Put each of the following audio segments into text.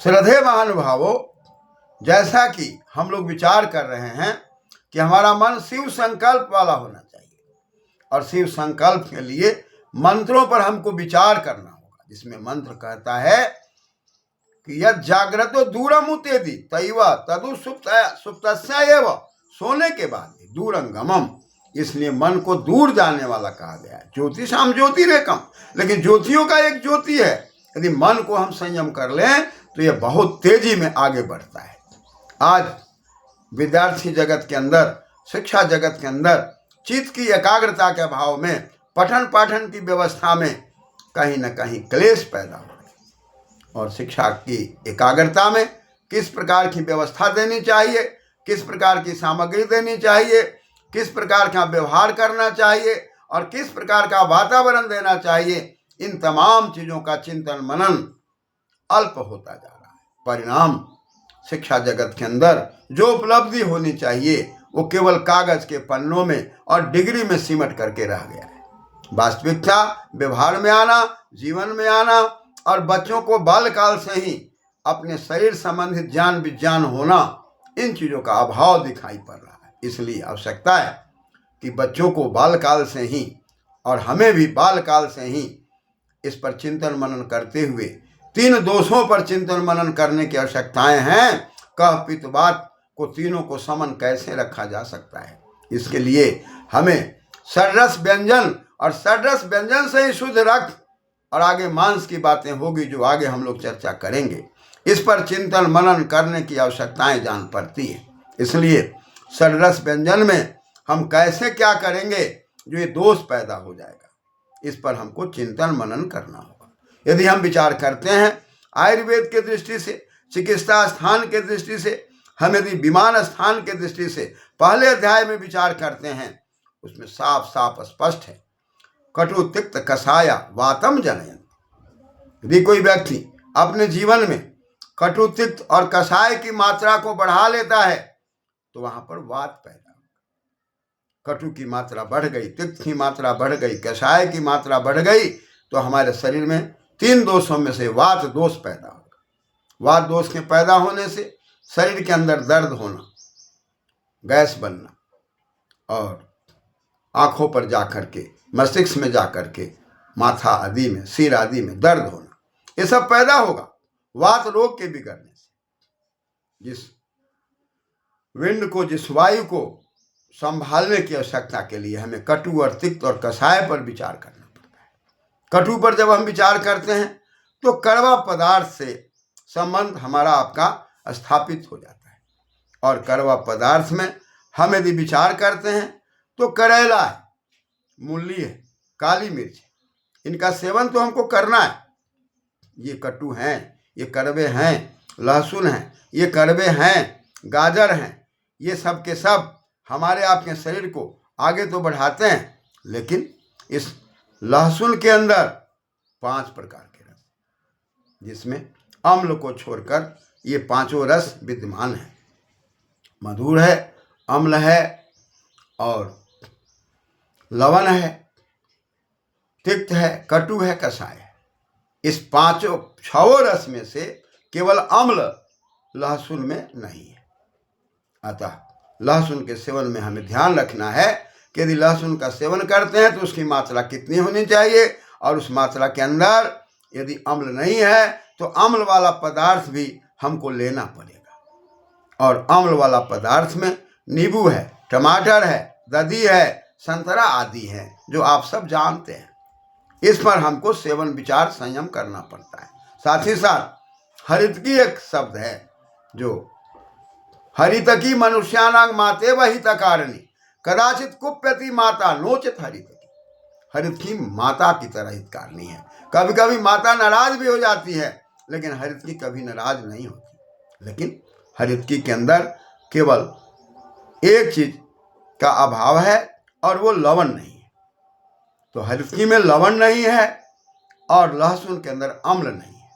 श्रद्धेय महानुभावों, जैसा कि हम लोग विचार कर रहे हैं कि हमारा मन शिव संकल्प वाला होना चाहिए, और शिव संकल्प के लिए मंत्रों पर हमको विचार करना होगा, जिसमें मंत्र कहता है कि यद जागृतो दूरम उतेदि तैव तदु सुप्तस्य एव, सोने के बाद भी दूरंगमम, इसलिए मन को दूर जाने वाला कहा गया है। ज्योतिषाम ज्योतिरेकम, लेकिन ज्योतियों का एक ज्योति है। यदि मन को हम संयम कर लें तो यह बहुत तेजी में आगे बढ़ता है। आज विद्यार्थी जगत के अंदर, शिक्षा जगत के अंदर चित्त की एकाग्रता के अभाव में पठन पाठन की व्यवस्था में कहीं न कहीं क्लेश पैदा हो रहा है। और शिक्षा की एकाग्रता में किस प्रकार की व्यवस्था देनी चाहिए, किस प्रकार की सामग्री देनी चाहिए, किस प्रकार का व्यवहार करना चाहिए और किस प्रकार का वातावरण देना चाहिए, इन तमाम चीज़ों का चिंतन मनन अल्प होता जा रहा है। परिणाम शिक्षा जगत के अंदर जो उपलब्धि होनी चाहिए वो केवल कागज के पन्नों में और डिग्री में सिमट करके रह गया है। वास्तविकता व्यवहार में आना, जीवन में आना और बच्चों को बाल्यकाल से ही अपने शरीर संबंधित ज्ञान विज्ञान होना, इन चीज़ों का अभाव दिखाई पड़ रहा है। इसलिए आवश्यकता है कि बच्चों को बाल्यकाल से ही और हमें भी बाल्यकाल से ही इस पर चिंतन मनन करते हुए तीन दोषों पर चिंतन मनन करने की आवश्यकताएं हैं। कह पित्त वात को तीनों को समन कैसे रखा जा सकता है, इसके लिए हमें षड्रस व्यंजन और षड्रस व्यंजन से ही शुद्ध रक्त और आगे मांस की बातें होगी जो आगे हम लोग चर्चा करेंगे। इस पर चिंतन मनन करने की आवश्यकताएं जान पड़ती है। इसलिए षड्रस व्यंजन में हम कैसे क्या करेंगे जो ये दोष पैदा हो जाएगा, इस पर हमको चिंतन मनन करना होगा। यदि हम विचार करते हैं आयुर्वेद के दृष्टि से, चिकित्सा स्थान के दृष्टि से, हम यदि विमान स्थान के दृष्टि से पहले अध्याय में विचार करते हैं, उसमें साफ साफ स्पष्ट है, कटु तिक्त कषाया वातम जनयन्ति। यदि कोई व्यक्ति अपने जीवन में कटु तिक्त और कषाय की मात्रा को बढ़ा लेता है तो वहां पर वात पैदा, कटु की मात्रा बढ़ गई, तिक्त की मात्रा बढ़ गई, कषाय की मात्रा बढ़ गई, तो हमारे शरीर में तीन दोषों में से वात दोष पैदा होगा। वात दोष के पैदा होने से शरीर के अंदर दर्द होना, गैस बनना और आँखों पर जा कर के, मस्तिष्क में जा कर के, माथा आदि में, सिर आदि में दर्द होना, ये सब पैदा होगा वात रोग के बिगड़ने से। जिस विंड को, जिस वायु को संभालने की आवश्यकता के लिए हमें कटु और तिक्त और कषाय पर विचार करना पड़ता है। कटु पर जब हम विचार करते हैं तो कड़वा पदार्थ से संबंध हमारा आपका स्थापित हो जाता है, और कड़वा पदार्थ में हम यदि विचार करते हैं तो करेला है, मूली है, काली मिर्च है, इनका सेवन तो हमको करना है। ये कटु हैं, ये कड़वे हैं, लहसुन हैं, ये कड़वे हैं, गाजर हैं, ये सब के सब हमारे आपके शरीर को आगे तो बढ़ाते हैं, लेकिन इस लहसुन के अंदर 5 प्रकार के रस, जिसमें अम्ल को छोड़कर ये पांचों रस विद्यमान है। मधुर है, अम्ल है और लवण है, तिक्त है, कटु है, कषाय है। इस पांचों 6 रस में से केवल अम्ल लहसुन में नहीं है। अतः लहसुन के सेवन में हमें ध्यान रखना है कि यदि लहसुन का सेवन करते हैं तो उसकी मात्रा कितनी होनी चाहिए, और उस मात्रा के अंदर यदि अम्ल नहीं है तो अम्ल वाला पदार्थ भी हमको लेना पड़ेगा। और अम्ल वाला पदार्थ में नींबू है, टमाटर है, दही है, संतरा आदि है, जो आप सब जानते हैं। इस पर हमको सेवन विचार संयम करना पड़ता है। साथ ही साथ हरितकी एक शब्द है, जो हरितकी मनुष्यानां माते वहितकारिणी कदाचित कुप्यति माता नोचित हरितकी। हरितकी माता की तरह हितकारिणी है। कभी कभी माता नाराज भी हो जाती है, लेकिन हरितकी कभी नाराज नहीं होती। लेकिन हरितकी के अंदर केवल एक चीज का अभाव है और वो लवण नहीं है। तो हरितकी में लवण नहीं है और लहसुन के अंदर अम्ल नहीं है।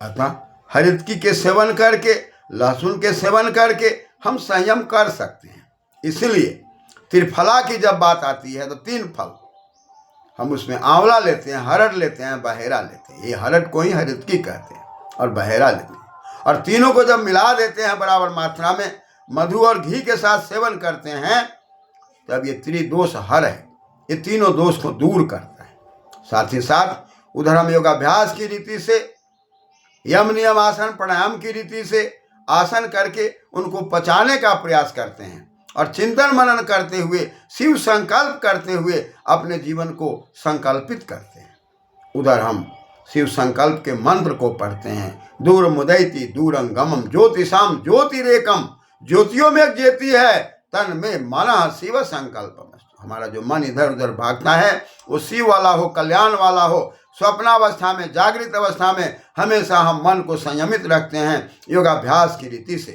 अतः हरितकी के सेवन करके, लहसुन के सेवन करके हम संयम कर सकते हैं। इसलिए त्रिफला की जब बात आती है तो 3 फल हम उसमें आंवला लेते हैं, हरड़ लेते हैं, बहेरा लेते हैं। ये हरड़ को ही हरितकी कहते हैं और बहेरा लेते हैं। और तीनों को जब मिला देते हैं बराबर मात्रा में, मधु और घी के साथ सेवन करते हैं, तब ये त्रिदोष हर है, ये तीनों दोष को दूर करता है। साथ ही साथ उधर हम योगाभ्यास की रीति से, यम नियम आसन प्राणायाम की रीति से आसन करके उनको पचाने का प्रयास करते हैं और चिंतन मनन करते हुए, शिव संकल्प करते हुए अपने जीवन को संकल्पित करते हैं। उधर हम शिव संकल्प के मंत्र को पढ़ते हैं। दूर मुदैति दूरं गमम ज्योतिषाम ज्योतिरेकम, ज्योतियों में एक ज्योति है, तन में मन शिव संकल्प। हमारा जो मन इधर उधर भागता है वो शिव वाला हो, कल्याण वाला हो। स्वप्नावस्था में, जागृत अवस्था में हमेशा हम मन को संयमित रखते हैं योगाभ्यास की रीति से,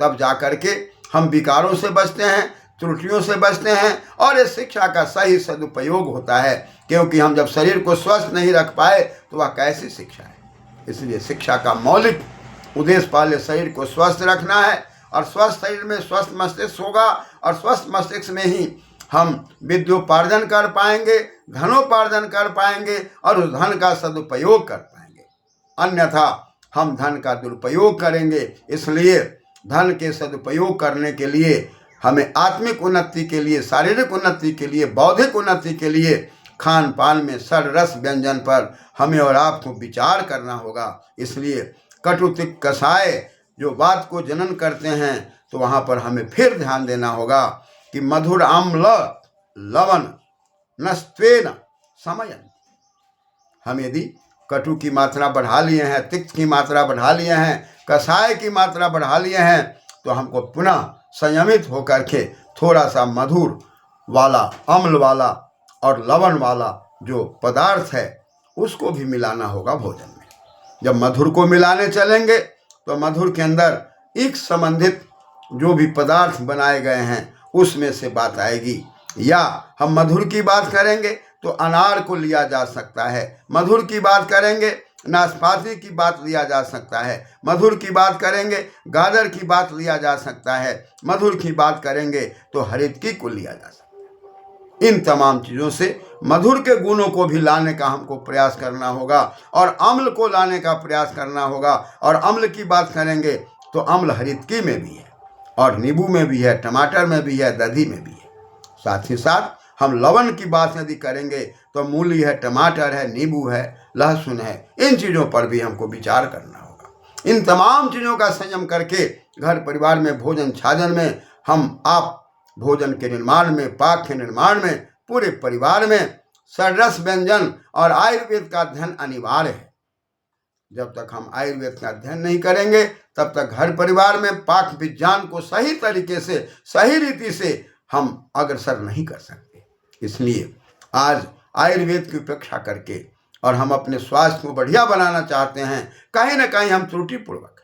तब जाकर के हम विकारों से बचते हैं, त्रुटियों से बचते हैं और इस शिक्षा का सही सदुपयोग होता है। क्योंकि हम जब शरीर को स्वस्थ नहीं रख पाए तो वह कैसी शिक्षा है। इसलिए शिक्षा का मौलिक उद्देश्य पहले शरीर को स्वस्थ रखना है, और स्वस्थ शरीर में स्वस्थ मस्तिष्क होगा, और स्वस्थ मस्तिष्क में ही हम विद्योपार्जन कर पाएंगे, धनोपार्जन कर पाएंगे और उस धन का सदुपयोग कर पाएंगे। अन्यथा हम धन का दुरुपयोग करेंगे। इसलिए धन के सदुपयोग करने के लिए हमें आत्मिक उन्नति के लिए, शारीरिक उन्नति के लिए, बौद्धिक उन्नति के लिए खान पान में षड्रस व्यंजन पर हमें और आपको विचार करना होगा। इसलिए कटु तिक्त कषाय जो बात को जनन करते हैं, तो वहाँ पर हमें फिर ध्यान देना होगा कि मधुर आम्ल लवण नस्त्वेन समयन। हम यदि कटु की मात्रा बढ़ा लिए हैं, तिक्त की मात्रा बढ़ा लिए हैं, कषाय की मात्रा बढ़ा लिए हैं, तो हमको पुनः संयमित होकर के थोड़ा सा मधुर वाला, अम्ल वाला और लवण वाला जो पदार्थ है उसको भी मिलाना होगा भोजन में। जब मधुर को मिलाने चलेंगे तो मधुर के अंदर एक संबंधित जो भी पदार्थ बनाए गए हैं उसमें से बात आएगी। या हम मधुर की बात करेंगे तो अनार को लिया जा सकता है, मधुर की बात करेंगे नाशपाती की बात लिया जा सकता है, मधुर की बात करेंगे गाजर की बात लिया जा सकता है, मधुर की बात करेंगे तो हरितकी को लिया जा सकता है। इन तमाम चीज़ों से मधुर के गुणों को भी लाने का हमको प्रयास करना होगा और अम्ल को लाने का प्रयास करना होगा। और अम्ल की बात करेंगे तो अम्ल हरितकी में भी है और नींबू में भी है, टमाटर में भी है, दही में भी है। साथ ही साथ हम लवण की बात यदि करेंगे तो मूली है, टमाटर है, नींबू है, लहसुन है। इन चीज़ों पर भी हमको विचार करना होगा। इन तमाम चीज़ों का संयम करके घर परिवार में, भोजन छाजन में, हम आप भोजन के निर्माण में, पाक के निर्माण में, पूरे परिवार में षड्रस व्यंजन और आयुर्वेद का अध्ययन अनिवार्य है। जब तक हम आयुर्वेद का अध्ययन नहीं करेंगे तब तक घर परिवार में पाक विज्ञान को सही तरीके से, सही रीति से हम अग्रसर नहीं कर सकते। इसलिए आज आयुर्वेद की उपेक्षा करके और हम अपने स्वास्थ्य को बढ़िया बनाना चाहते हैं, कहीं ना कहीं हम त्रुटिपूर्वक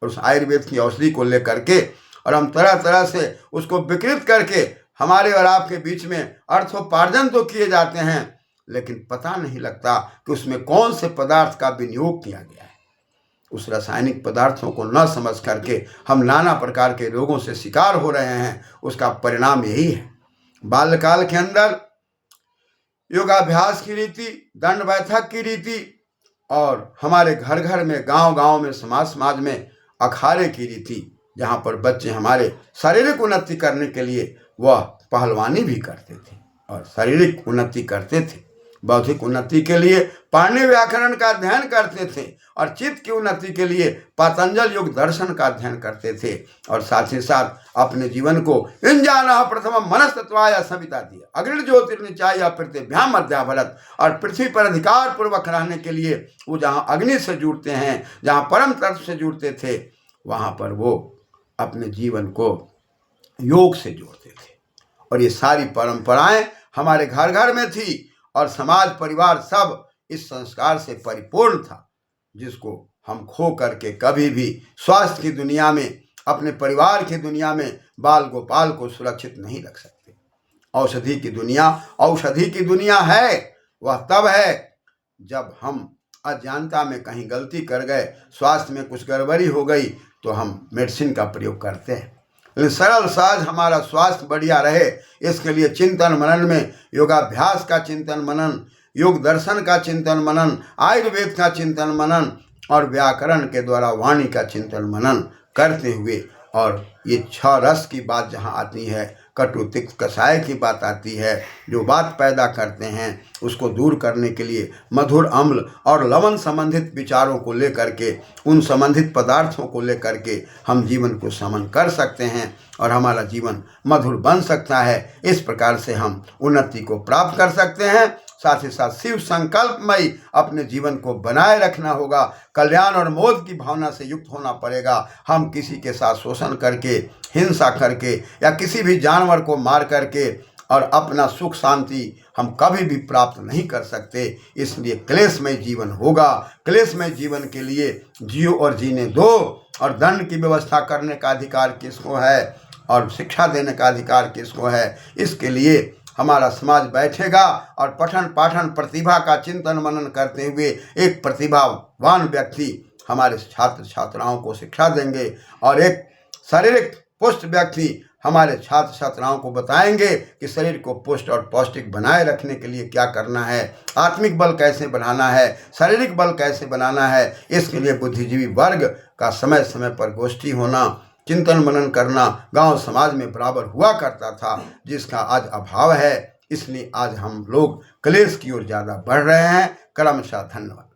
और उस आयुर्वेद की औषधि को लेकर के और हम तरह तरह से उसको विकृत करके हमारे और आपके बीच में अर्थोपार्जन तो किए जाते हैं, लेकिन पता नहीं लगता कि उसमें कौन से पदार्थ का विनियोग किया गया है। उस रासायनिक पदार्थों को न समझ करके हम नाना प्रकार के रोगों से शिकार हो रहे हैं। उसका परिणाम यही है। बाल्यकाल के अंदर योगाभ्यास की रीति, दंड बैठक की रीति और हमारे घर घर में, गांव गांव में, समाज समाज में अखाड़े की रीति, जहां पर बच्चे हमारे शारीरिक उन्नति करने के लिए वह पहलवानी भी करते थे और शारीरिक उन्नति करते थे, बौद्धिक उन्नति के लिए पाणिनि व्याकरण का अध्ययन करते थे और चित्त की उन्नति के लिए पातंजल योग दर्शन का अध्ययन करते थे। और साथ ही साथ अपने जीवन को इंजाना प्रथम मनस्तत्वाय सविता दिया अग्नि ज्योतिर्निचाय पृथ्व्याम मध्याभरत, और पृथ्वी पर अधिकार पूर्वक रहने के लिए वो जहाँ अग्नि से जुड़ते हैं, जहाँ परम तत्व से जुड़ते थे, वहाँ पर वो अपने जीवन को योग से जोड़ते थे। और ये सारी परंपराएं हमारे घर घर में थी और समाज परिवार सब इस संस्कार से परिपूर्ण था, जिसको हम खो करके कभी भी स्वास्थ्य की दुनिया में, अपने परिवार की दुनिया में बाल गोपाल को सुरक्षित नहीं रख सकते। औषधि की दुनिया है, वह तब है जब हम अज्ञानता में कहीं गलती कर गए, स्वास्थ्य में कुछ गड़बड़ी हो गई तो हम मेडिसिन का प्रयोग करते हैं। लेकिन सरल सहज हमारा स्वास्थ्य बढ़िया रहे, इसके लिए चिंतन मनन में योगाभ्यास का चिंतन मनन, योग दर्शन का चिंतन मनन, आयुर्वेद का चिंतन मनन और व्याकरण के द्वारा वाणी का चिंतन मनन करते हुए, और ये 6 रस की बात जहाँ आती है, कटु तिक्त कषाय की बात आती है, जो बात पैदा करते हैं उसको दूर करने के लिए मधुर अम्ल और लवण संबंधित विचारों को लेकर के, उन संबंधित पदार्थों को लेकर के हम जीवन को समन कर सकते हैं और हमारा जीवन मधुर बन सकता है। इस प्रकार से हम उन्नति को प्राप्त कर सकते हैं। साथ ही साथ शिव संकल्पमयी अपने जीवन को बनाए रखना होगा। कल्याण और मोद की भावना से युक्त होना पड़ेगा। हम किसी के साथ शोषण करके, हिंसा करके या किसी भी जानवर को मार करके और अपना सुख शांति हम कभी भी प्राप्त नहीं कर सकते। इसलिए क्लेशमय जीवन होगा। क्लेशमय जीवन के लिए जियो और जीने दो, और दंड की व्यवस्था करने का अधिकार किसको है और शिक्षा देने का अधिकार किसको है। इसके लिए हमारा समाज बैठेगा और पठन पाठन प्रतिभा का चिंतन मनन करते हुए एक प्रतिभावान व्यक्ति हमारे छात्र छात्राओं को शिक्षा देंगे, और एक शारीरिक पुष्ट व्यक्ति हमारे छात्र छात्राओं को बताएंगे कि शरीर को पुष्ट और पौष्टिक बनाए रखने के लिए क्या करना है, आत्मिक बल कैसे बढ़ाना है, शारीरिक बल कैसे बनाना है। इसके लिए बुद्धिजीवी वर्ग का समय समय पर गोष्ठी होना, चिंतन मनन करना गांव समाज में बराबर हुआ करता था, जिसका आज अभाव है। इसलिए आज हम लोग क्लेश की ओर ज़्यादा बढ़ रहे हैं। क्रमशः धन्यवाद।